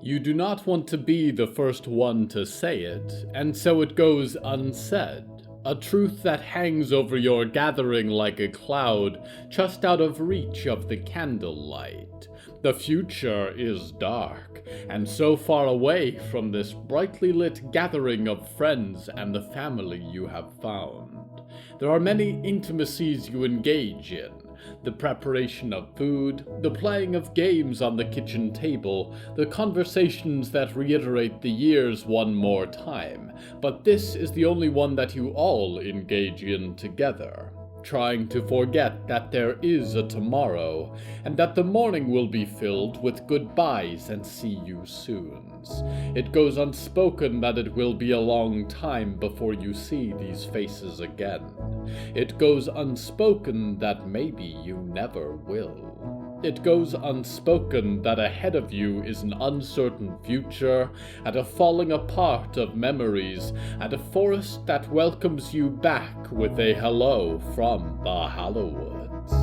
You do not want to be the first one to say it, and so it goes unsaid. A truth that hangs over your gathering like a cloud, just out of reach of the candlelight. The future is dark, and so far away from this brightly lit gathering of friends and the family you have found. There are many intimacies you engage in. The preparation of food, the playing of games on the kitchen table, the conversations that reiterate the years one more time, but this is the only one that you all engage in together, trying to forget that there is a tomorrow, and that the morning will be filled with goodbyes and see you soons. It goes unspoken that it will be a long time before you see these faces again. It goes unspoken that maybe you never will. It goes unspoken that ahead of you is an uncertain future, and a falling apart of memories, and a forest that welcomes you back with a hello from the Hallowoods.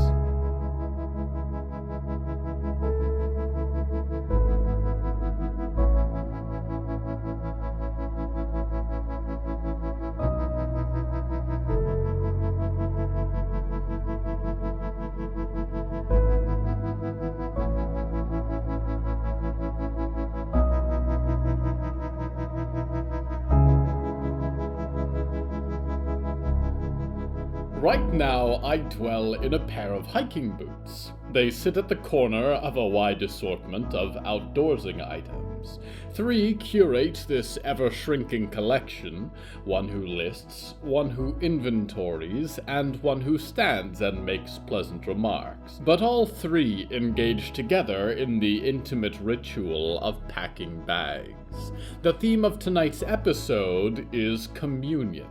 Right now, I dwell in a pair of hiking boots. They sit at the corner of a wide assortment of outdoorsing items. 3 curate this ever-shrinking collection, one who lists, one who inventories, and one who stands and makes pleasant remarks. But all 3 engage together in the intimate ritual of packing bags. The theme of tonight's episode is communion.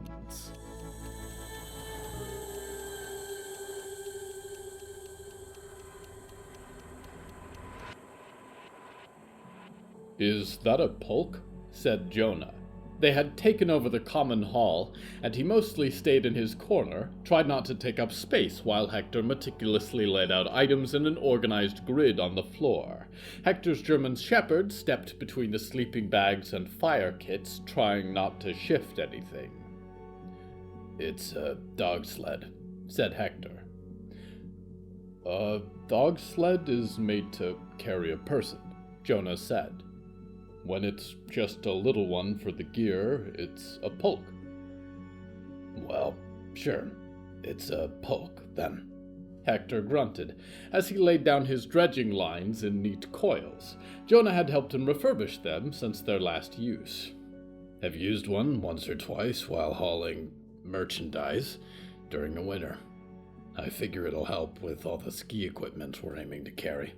"Is that a pulk?" said Jonah. They had taken over the common hall, and he mostly stayed in his corner, tried not to take up space while Hector meticulously laid out items in an organized grid on the floor. Hector's German shepherd stepped between the sleeping bags and fire kits, trying not to shift anything. "It's a dog sled," said Hector. "A dog sled is made to carry a person," Jonah said. "When it's just a little one for the gear, it's a pulk." "Well, sure, it's a pulk, then," Hector grunted, as he laid down his dredging lines in neat coils. Jonah had helped him refurbish them since their last use. "Have used one once or twice while hauling merchandise during the winter. I figure it'll help with all the ski equipment we're aiming to carry."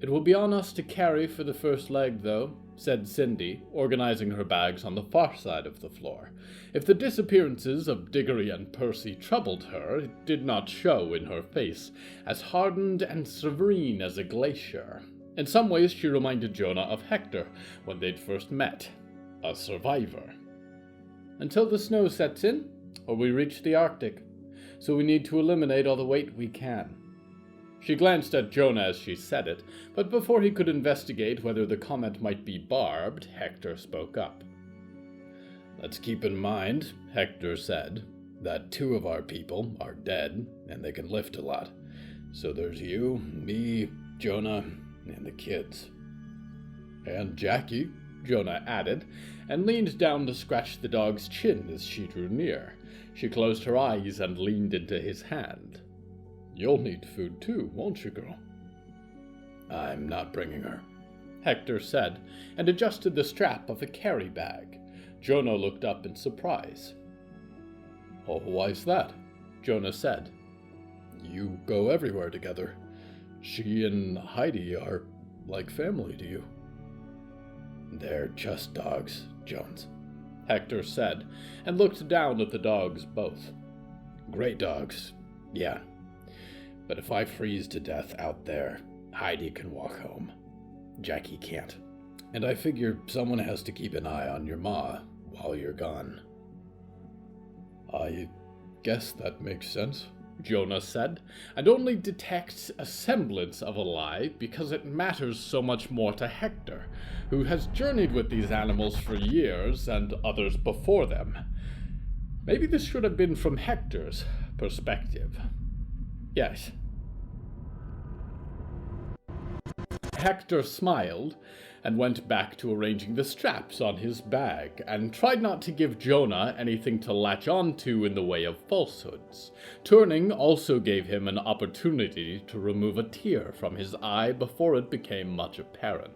"It will be on us to carry for the first leg, though," said Cindy, organizing her bags on the far side of the floor. If the disappearances of Diggory and Percy troubled her, it did not show in her face, as hardened and serene as a glacier. In some ways she reminded Jonah of Hector when they'd first met, a survivor. "Until the snow sets in, or we reach the Arctic, so we need to eliminate all the weight we can." She glanced at Jonah as she said it, but before he could investigate whether the comment might be barbed, Hector spoke up. "Let's keep in mind," Hector said, "that 2 of our people are dead, and they can lift a lot. So there's you, me, Jonah, and the kids." "And Jackie," Jonah added, and leaned down to scratch the dog's chin as she drew near. She closed her eyes and leaned into his hand. "You'll need food too, won't you, girl?" "I'm not bringing her," Hector said, and adjusted the strap of a carry bag. Jonah looked up in surprise. "Oh, why's that?" Jonah said. "You go everywhere together. She and Heidi are like family to you." "They're just dogs, Jones," Hector said, and looked down at the dogs both. "Great dogs, yeah. But if I freeze to death out there, Heidi can walk home. Jackie can't. And I figure someone has to keep an eye on your ma while you're gone." "I guess that makes sense," Jonah said, and only detects a semblance of a lie because it matters so much more to Hector, who has journeyed with these animals for years and others before them. Maybe this should have been from Hector's perspective. Yes. Hector smiled and went back to arranging the straps on his bag, and tried not to give Jonah anything to latch on to in the way of falsehoods. Turning also gave him an opportunity to remove a tear from his eye before it became much apparent.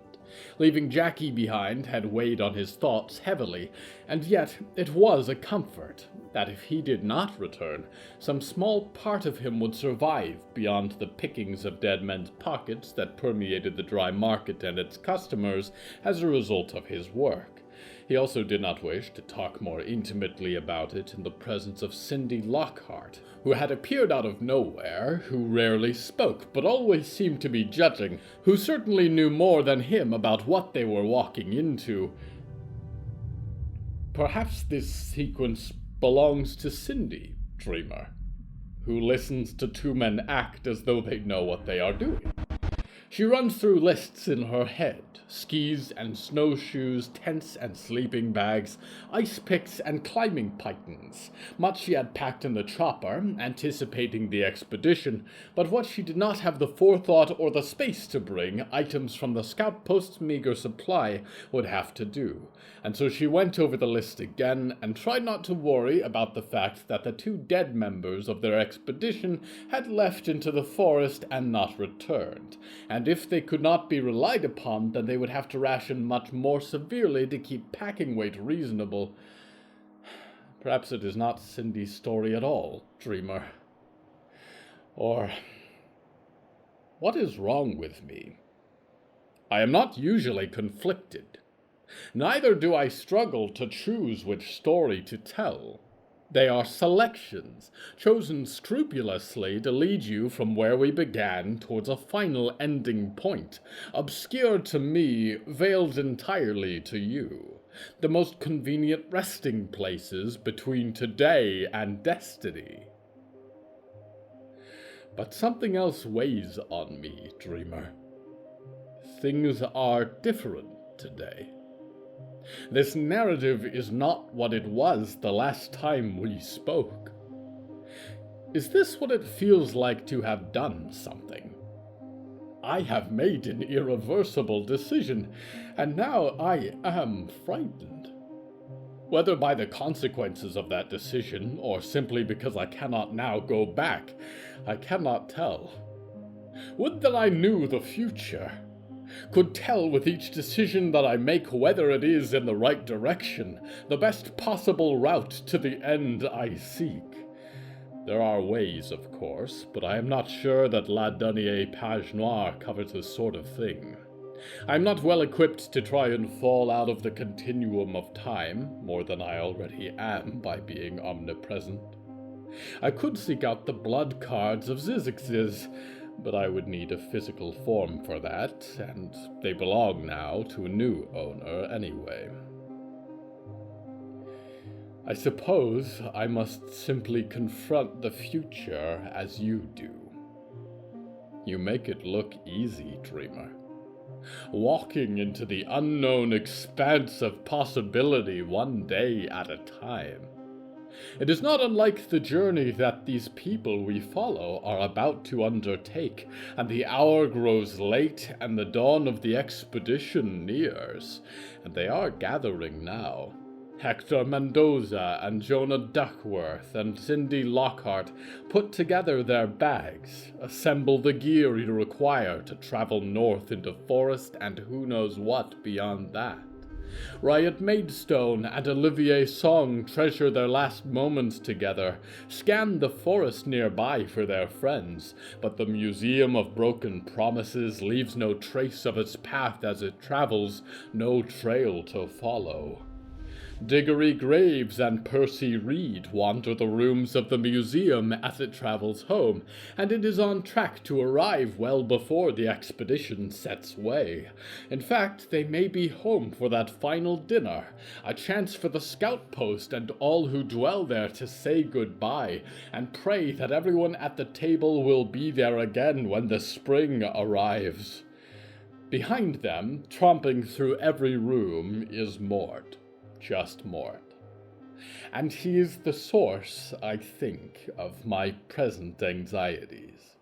Leaving Jackie behind had weighed on his thoughts heavily, and yet it was a comfort that if he did not return, some small part of him would survive beyond the pickings of dead men's pockets that permeated the dry market and its customers as a result of his work. He also did not wish to talk more intimately about it in the presence of Cindy Lockhart, who had appeared out of nowhere, who rarely spoke but always seemed to be judging, who certainly knew more than him about what they were walking into. Perhaps this sequence belongs to Cindy, dreamer, who listens to two men act as though they know what they are doing. She runs through lists in her head, skis and snowshoes, tents and sleeping bags, ice picks and climbing pythons. Much she had packed in the chopper, anticipating the expedition, but what she did not have the forethought or the space to bring, items from the scout post's meager supply, would have to do. And so she went over the list again, and tried not to worry about the fact that the two dead members of their expedition had left into the forest and not returned. And if they could not be relied upon, then they would have to ration much more severely to keep packing weight reasonable. Perhaps it is not Cindy's story at all, dreamer. Or what is wrong with me? I am not usually conflicted. Neither do I struggle to choose which story to tell. They are selections, chosen scrupulously to lead you from where we began towards a final ending point, obscure to me, veiled entirely to you. The most convenient resting places between today and destiny. But something else weighs on me, dreamer. Things are different today. This narrative is not what it was the last time we spoke. Is this what it feels like to have done something? I have made an irreversible decision, and now I am frightened. Whether by the consequences of that decision, or simply because I cannot now go back, I cannot tell. Would that I knew the future, could tell with each decision that I make whether it is in the right direction, the best possible route to the end I seek. There are ways, of course, but I am not sure that La Dernière Page Noire covers this sort of thing. I am not well equipped to try and fall out of the continuum of time, more than I already am by being omnipresent. I could seek out the blood cards of Zizix's, but I would need a physical form for that, and they belong now to a new owner anyway. I suppose I must simply confront the future as you do. You make it look easy, dreamer. Walking into the unknown expanse of possibility one day at a time. It is not unlike the journey that these people we follow are about to undertake, and the hour grows late and the dawn of the expedition nears, and they are gathering now. Hector Mendoza and Jonah Duckworth and Cindy Lockhart put together their bags, assemble the gear you require to travel north into forest and who knows what beyond that. Riot Maidstone and Olivier Song treasure their last moments together, scan the forest nearby for their friends, but the Museum of Broken Promises leaves no trace of its path as it travels, no trail to follow. Diggory Graves and Percy Reed wander the rooms of the museum as it travels home, and it is on track to arrive well before the expedition sets way. In fact, they may be home for that final dinner, a chance for the scout post and all who dwell there to say goodbye, and pray that everyone at the table will be there again when the spring arrives. Behind them, tromping through every room, is Mort. Just Mort. And he is the source, I think, of my present anxieties.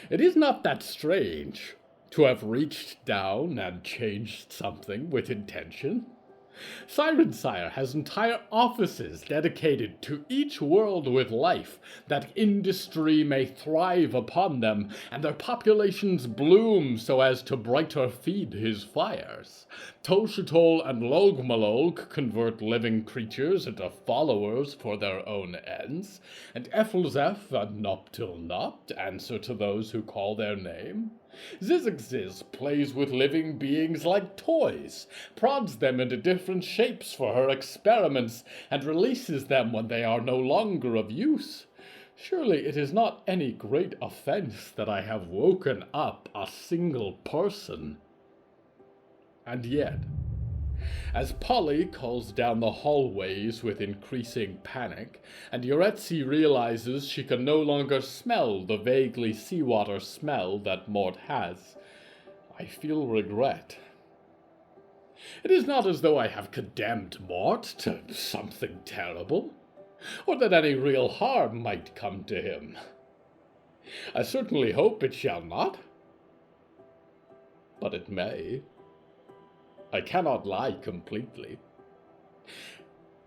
It is not that strange to have reached down and changed something with intention. Sirensire has entire offices dedicated to each world with life, that industry may thrive upon them, and their populations bloom so as to brighter feed his fires. Toshatol and Logmalog convert living creatures into followers for their own ends, and Effelzef and Noptil answer to those who call their name. Zizigziz plays with living beings like toys, prods them into different shapes for her experiments, and releases them when they are no longer of use. Surely it is not any great offense that I have woken up a single person. And yet, as Polly calls down the hallways with increasing panic, and Yuretsi realizes she can no longer smell the vaguely seawater smell that Mort has, I feel regret. It is not as though I have condemned Mort to something terrible, or that any real harm might come to him. I certainly hope it shall not, but it may. I cannot lie completely.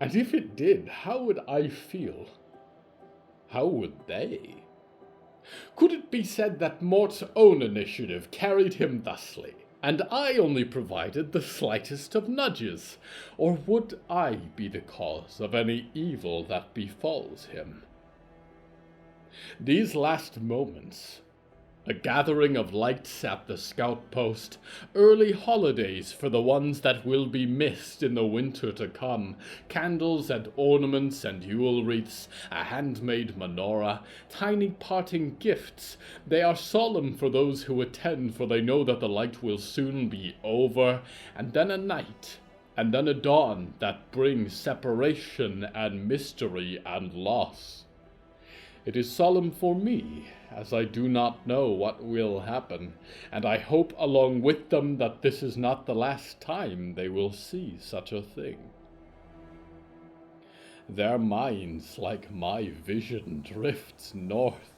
And if it did, how would I feel? How would they? Could it be said that Mort's own initiative carried him thusly, and I only provided the slightest of nudges? Or would I be the cause of any evil that befalls him? These last moments, a gathering of lights at the scout post, early holidays for the ones that will be missed in the winter to come, candles and ornaments and Yule wreaths, a handmade menorah, tiny parting gifts. They are solemn for those who attend, for they know that the light will soon be over, and then a night, and then a dawn that brings separation and mystery and loss. It is solemn for me, as I do not know what will happen, and I hope along with them that this is not the last time they will see such a thing. Their minds, like my vision, drifts north,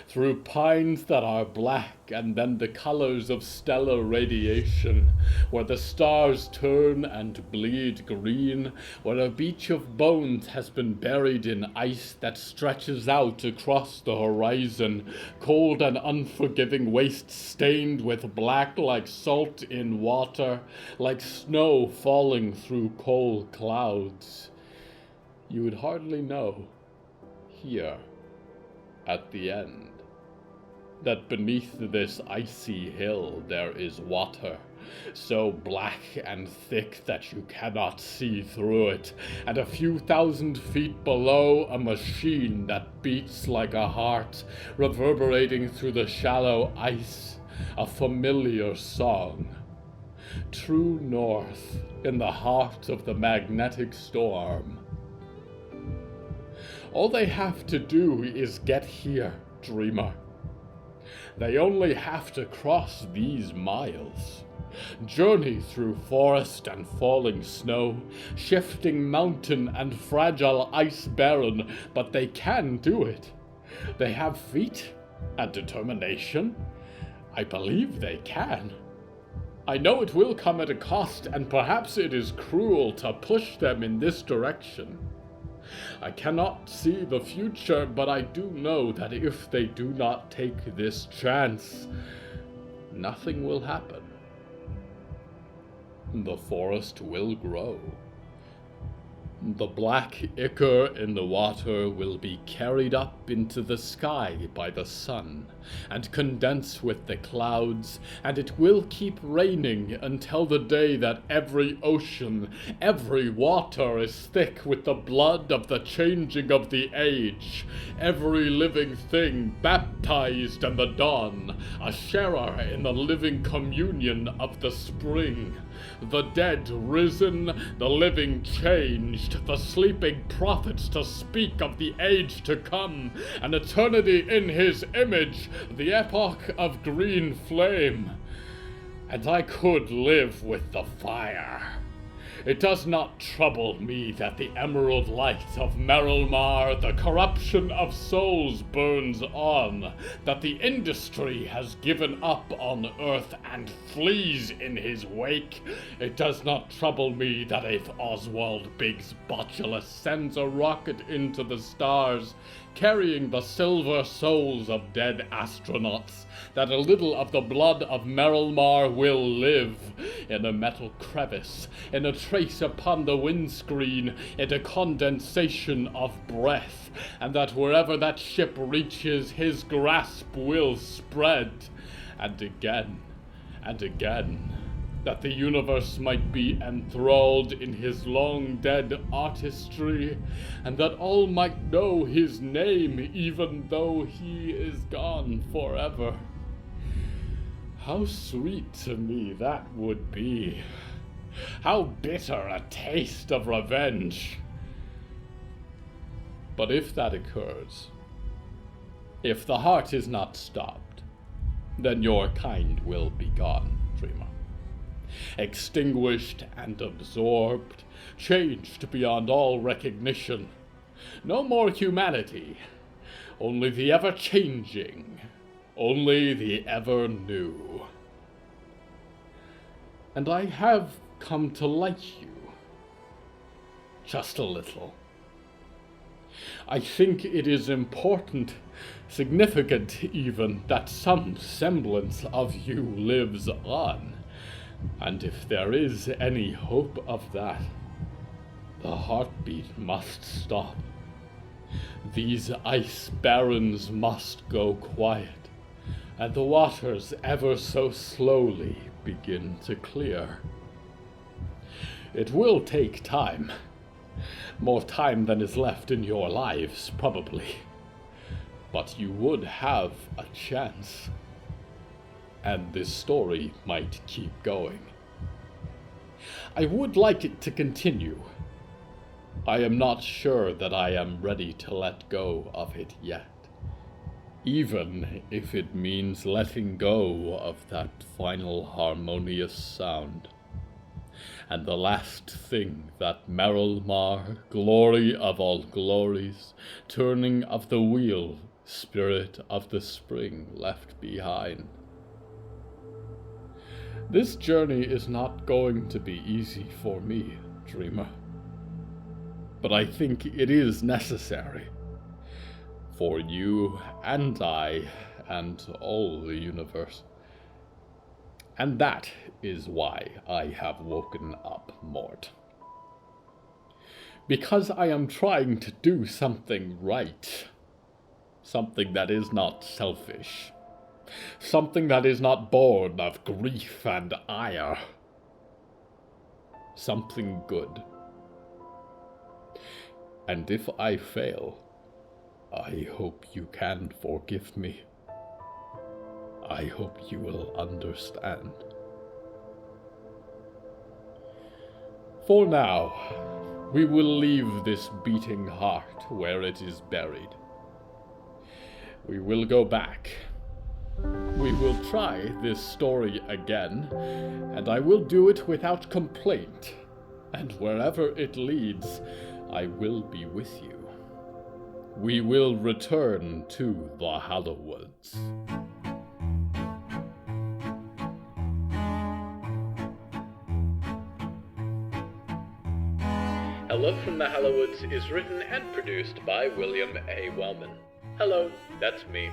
through pines that are black, and then the colors of stellar radiation, where the stars turn and bleed green, where a beach of bones has been buried in ice that stretches out across the horizon, cold and unforgiving wastes stained with black like salt in water, like snow falling through cold clouds. You would hardly know, here, at the end, that beneath this icy hill there is water, so black and thick that you cannot see through it, and a few thousand feet below a machine that beats like a heart, reverberating through the shallow ice, a familiar song. True north, in the heart of the magnetic storm. All they have to do is get here, dreamer. They only have to cross these miles, journey through forest and falling snow, shifting mountain and fragile ice barren, but they can do it. They have feet and determination. I believe they can. I know it will come at a cost, and perhaps it is cruel to push them in this direction. I cannot see the future, but I do know that if they do not take this chance, nothing will happen. The forest will grow. The black ichor in the water will be carried up into the sky by the sun, and condense with the clouds, and it will keep raining until the day that every ocean, every water is thick with the blood of the changing of the age, every living thing baptized in the dawn, a sharer in the living communion of the spring. The dead risen, the living changed, the sleeping prophets to speak of the age to come, an eternity in his image, the epoch of green flame. And I could live with the fire. It does not trouble me that the emerald light of Merrilmar, the corruption of souls, burns on, that the industry has given up on earth and flees in his wake. It does not trouble me that if Oswald Biggs Botulus sends a rocket into the stars, carrying the silver souls of dead astronauts, that a little of the blood of Merrilmar will live in a metal crevice, in a trace upon the windscreen, in a condensation of breath, and that wherever that ship reaches, his grasp will spread, and again, that the universe might be enthralled in his long-dead artistry, and that all might know his name even though he is gone forever. How sweet to me that would be! How bitter a taste of revenge! But if that occurs, if the heart is not stopped, then your kind will be gone, dreamer. Extinguished and absorbed, changed beyond all recognition. No more humanity, only the ever-changing, only the ever-new. And I have come to like you, just a little. I think it is important, significant even, that some semblance of you lives on. And if there is any hope of that, the heartbeat must stop. These ice barrens must go quiet, and the waters ever so slowly begin to clear. It will take time. More time than is left in your lives, probably. But you would have a chance. And this story might keep going. I would like it to continue. I am not sure that I am ready to let go of it yet, even if it means letting go of that final harmonious sound. And the last thing that Merrilmar, glory of all glories, turning of the wheel, spirit of the spring, left behind. This journey is not going to be easy for me, dreamer. But I think it is necessary. For you and I and all the universe. And that is why I have woken up, Mort. Because I am trying to do something right. Something that is not selfish. Something that is not born of grief and ire. Something good. And if I fail, I hope you can forgive me. I hope you will understand. For now, we will leave this beating heart where it is buried. We will go back. We will try this story again, and I will do it without complaint. And wherever it leads, I will be with you. We will return to the Hallowoods. Hello from the Hallowoods is written and produced by William A. Wellman. Hello, that's me.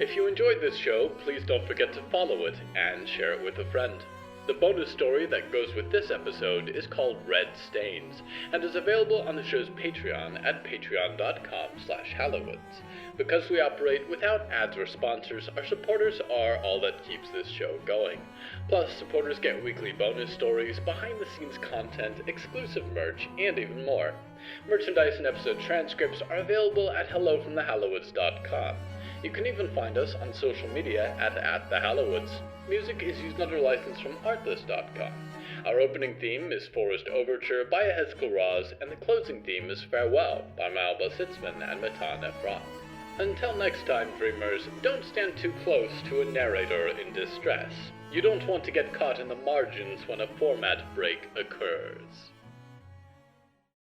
If you enjoyed this show, please don't forget to follow it and share it with a friend. The bonus story that goes with this episode is called Red Stains, and is available on the show's Patreon at patreon.com/Hallowoods. Because we operate without ads or sponsors, our supporters are all that keeps this show going. Plus, supporters get weekly bonus stories, behind-the-scenes content, exclusive merch, and even more. Merchandise and episode transcripts are available at hellofromthehallowoods.com. You can even find us on social media at the Hallowoods. Music is used under license from Artlist.com. Our opening theme is Forest Overture by Yehezkel Raz, and the closing theme is Farewell by Belsitzman and Matan Ephrat. Until next time, dreamers, don't stand too close to a narrator in distress. You don't want to get caught in the margins when a format break occurs.